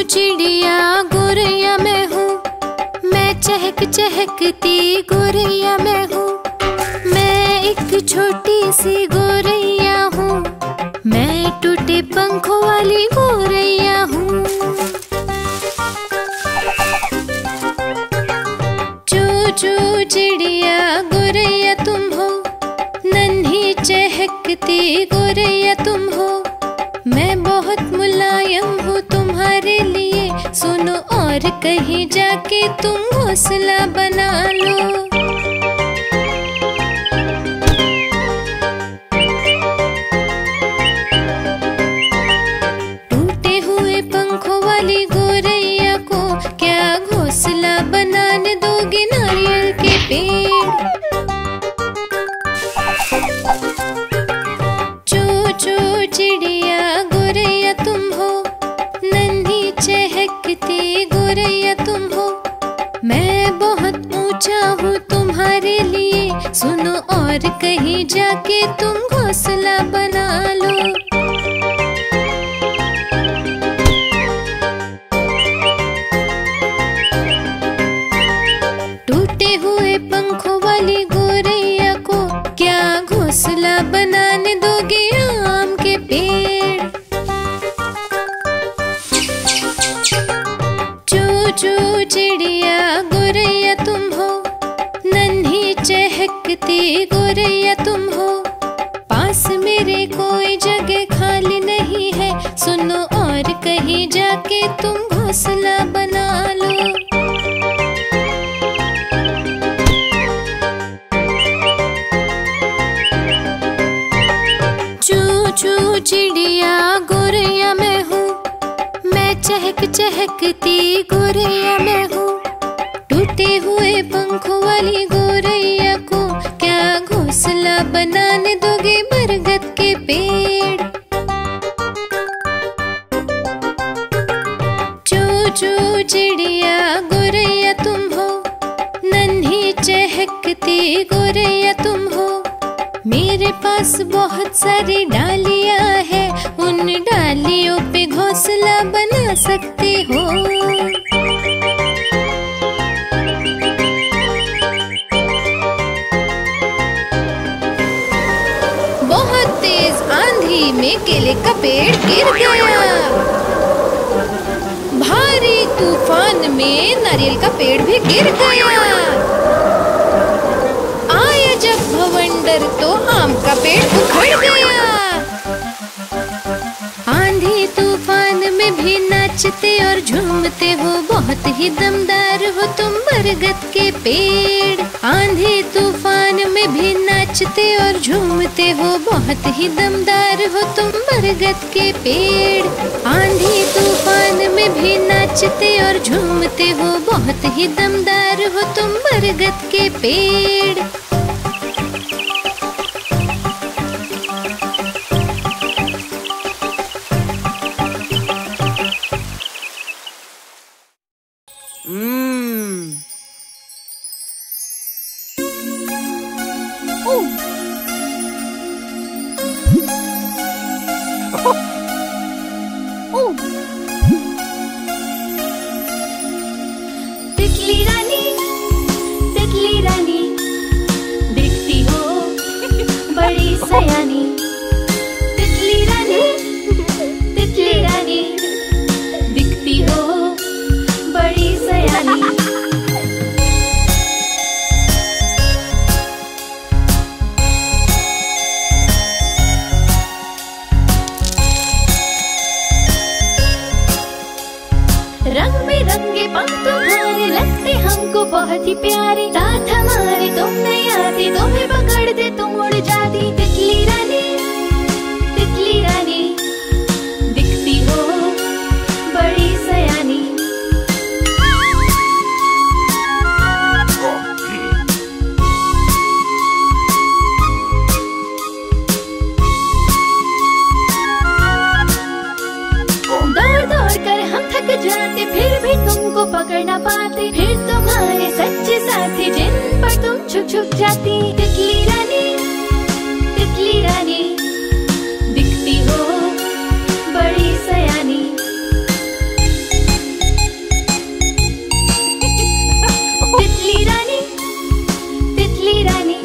चिड़िया गोरैया मैं हूँ, मैं चहक चहकती गोरैया मैं हूँ। मैं एक छोटी सी गोरैया हूँ, मैं टूटे पंखों वाली गोरैया हूँ। चू चू चिड़िया गोरैया तुम हो, नन्ही चहकती गोरैया तुम हो। मैं बहुत मुलायम हूँ तुम्हारे लिए, सुनो और कहीं जाके तुम घोंसला बना लो। टूटे हुए पंखों वाली गोरैया को क्या घोंसला बनाने दोगे नारियल के पेड़? चू चू चिड़िया गोरैया तुम हो, नन्ही चहकती गोरैया तुम हो। मैं बहुत ऊंचा हूँ तुम्हारे लिए, सुनो और कहीं जाके तुम घोंसला बना लो। टूटे हुए पंखों वाली गोरैया को क्या घोंसला बनाने दोगे आम के पेड़? चू चू चिड़िया गोरैया तुम हो, नन्ही चहकती गोरैया तुम हो। पास मेरे कोई जगह खाली नहीं है, सुनो और कहीं जाके तुम घोंसला बना लो। चू चू चिड़िया गोरैया मैं हूँ, मैं चहक चहकती गोरैया मैं हूँ। टूटे हुए पंखों वाली गोरैया को क्या घोंसला बनाने दोगे बरगद के पेड़? चू चू चिड़िया गोरैया तुम हो, नन्ही चहकती गोरैया तुम हो। मेरे पास बहुत सारी डालियाँ हैं, उन डालियों पे घोंसला बना सकते हो। बहुत तेज आंधी में केले का पेड़ गिर गया, भारी तूफान में नारियल का पेड़ भी गिर गया। आया जब भवंडर तो आम का पेड़ उखड़ गया। आंधी तूफान में भी नाचते और झूमते हो, बहुत ही दमदार हो तुम बरगद के पेड़। आंधी तूफान में भी नाचते और झूमते हो, बहुत ही दमदार हो तुम बरगद के पेड़। आंधी तूफान में भी नाचते और झूमते हो, बहुत ही दमदार हो तुम बरगद के पेड़। तितली रानी दिखती हो बड़ी सयानी। तितली रानी दिखती हो बड़ी सयानी। रंग बिरंगे पंख तुम्हारे लगते हमको बहुत ही प्यारे, साथ हमारे तुम नहीं आते, तुम्हें पकड़ते तुम उड़ जाती। तितली रानी दिखती हो बड़ी सयानी। दौड़ दौड़ कर हम थक जाते, फिर भी तुमको पकड़ ना पाते, फिर तुम्हारे सच्चे साथी छुप जाती। तितली रानी दिखती हो बड़ी सयानी। तितली रानी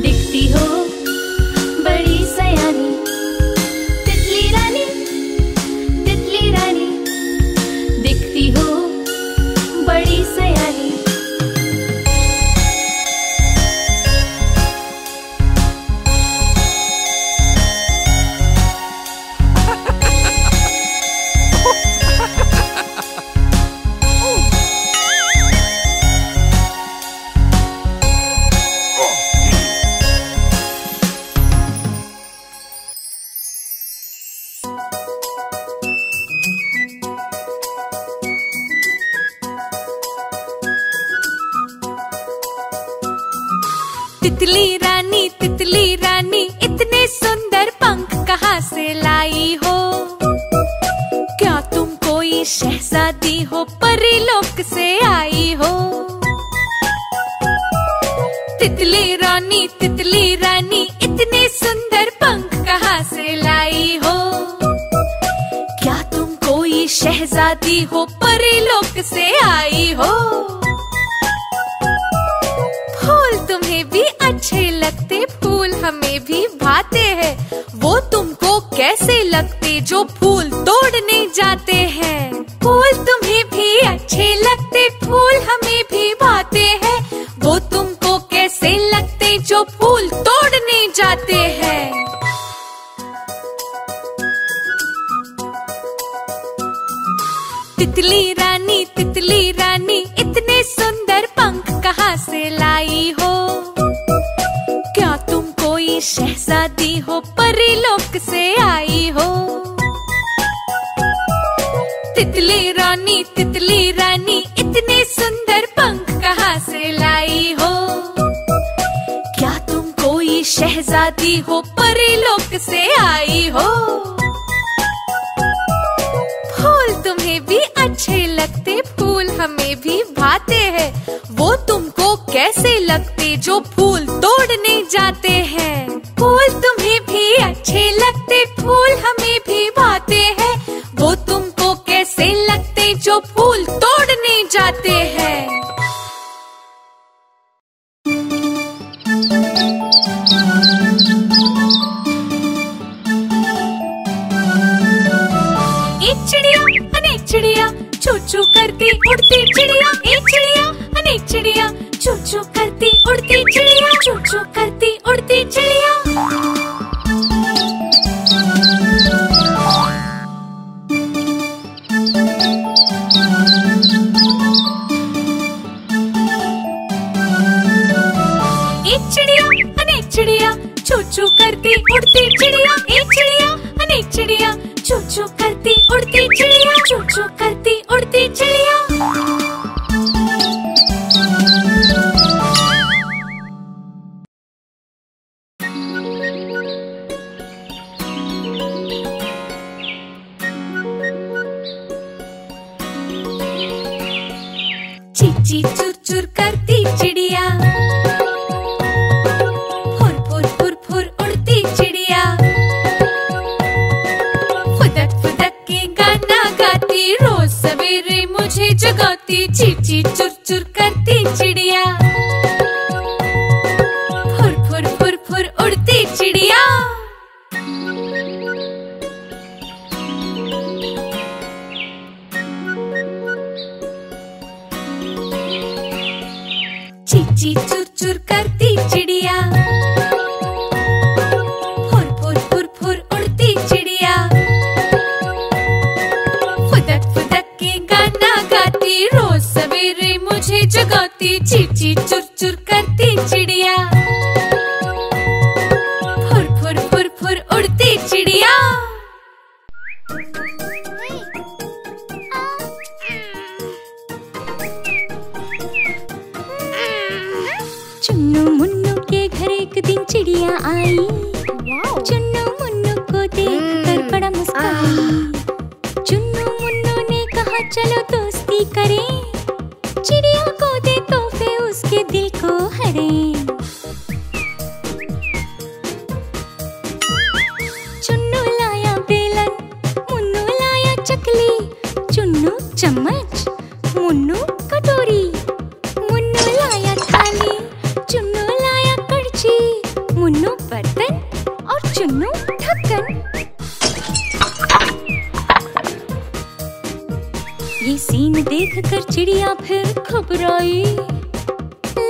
दिखती हो बड़ी सयानी। तितली रानी दिखती हो बड़ी सयानी। तितली रानी इतने सुंदर पंख कहाँ से लाई हो? क्या तुम कोई शहजादी हो, परीलोक से आई हो? तितली रानी इतने सुंदर पंख कहाँ से लाई हो? क्या तुम कोई शहजादी हो, परीलोक से आई हो? फूल तुम्हें भी अच्छे लगते, फूल हमें भी भाते हैं। वो तुमको कैसे लगते जो फूल तोड़ने जाते हैं? फूल तुम्हें भी अच्छे लगते, फूल हमें भी भाते हैं। वो तुमको कैसे लगते जो फूल तोड़ने जाते हैं? तितली रानी इतने सुंदर पंख कहाँ से लाई हो? क्या तुम कोई शहजादी हो, परीलोक से आई हो? तितली रानी इतने सुंदर पंख कहाँ से लाई हो? क्या तुम कोई शहजादी हो, परीलोक से आई हो? फूल तुम्हें भी अच्छे लगते, फूल हमें भी भाते हैं। वो तुमको कैसे लगते जो फूल तोड़ने जाते हैं? फूल तुम्हें भी अच्छे लगते, फूल हमें भी भाते हैं। वो तुमको कैसे लगते जो फूल तोड़ने जाते हैं? चिड़िया चू चू करती उड़ती चिड़िया। एक चिड़िया अनेक चिड़िया, चू चू करती उड़ती चिड़िया, चू चू करती उड़ती चिड़िया। एक चिड़िया अनेक चिड़िया, चू चू करती उड़ती चिड़िया। एक चिड़िया अनेक चिड़िया, चू चू करती उड़ती चिड़िया, चू चू करती उड़ती चिड़िया। चींची चुर चुर करती चिड़िया, फुर फुर फुर फुर उड़ती चिड़िया। फुदक फुदक के गाना गाती, रोज सवेरे मुझे जगाती। चींची चुर चुर करती चिड़िया, फुर फुर फुर फुर उड़ती चिड़िया। चींची चुर चुर करती चिड़िया, फुर फुर फुर फुर उड़ती चिड़िया। फुदक फुदक के गाना गाती, रोज सवेरे मुझे जगाती। चींची चुर चुर करती चिड़िया, फुर फुर फुर फुर उड़ती चिड़िया। चुन्नू मुन्नू के घर एक दिन चिड़िया आई। चुन्नू मुन्नू को देख कर बड़ा मुस्कुराई। चुन्नू मुन्नू ने कहा चलो दोस्ती करें, चिड़िया को दे तोहफे उसके दिल को हरे। चकली, चुन्नू चम्मच, मुन्नू कटोरी। मुन्नू लाया थाली, चुन्नू लाया कड़छी, मुन्नू बर्तन और चुन्नू ढक्कन। ये सीन देखकर चिड़िया फिर घबराई,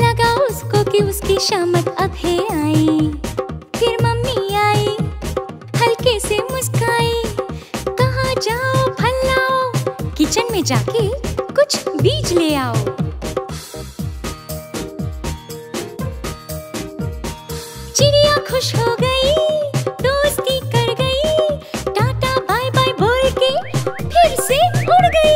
लगा उसको कि उसकी शामत अब है आई। फिर मम्मी आई, हल्के से मुस्काई, कहा जाओ फल लाओ, किचन में जाके कुछ बीज ले आओ। चिड़िया खुश हो गई, दोस्ती कर गई, टाटा बाय बाय बोल के फिर से उड़ गई।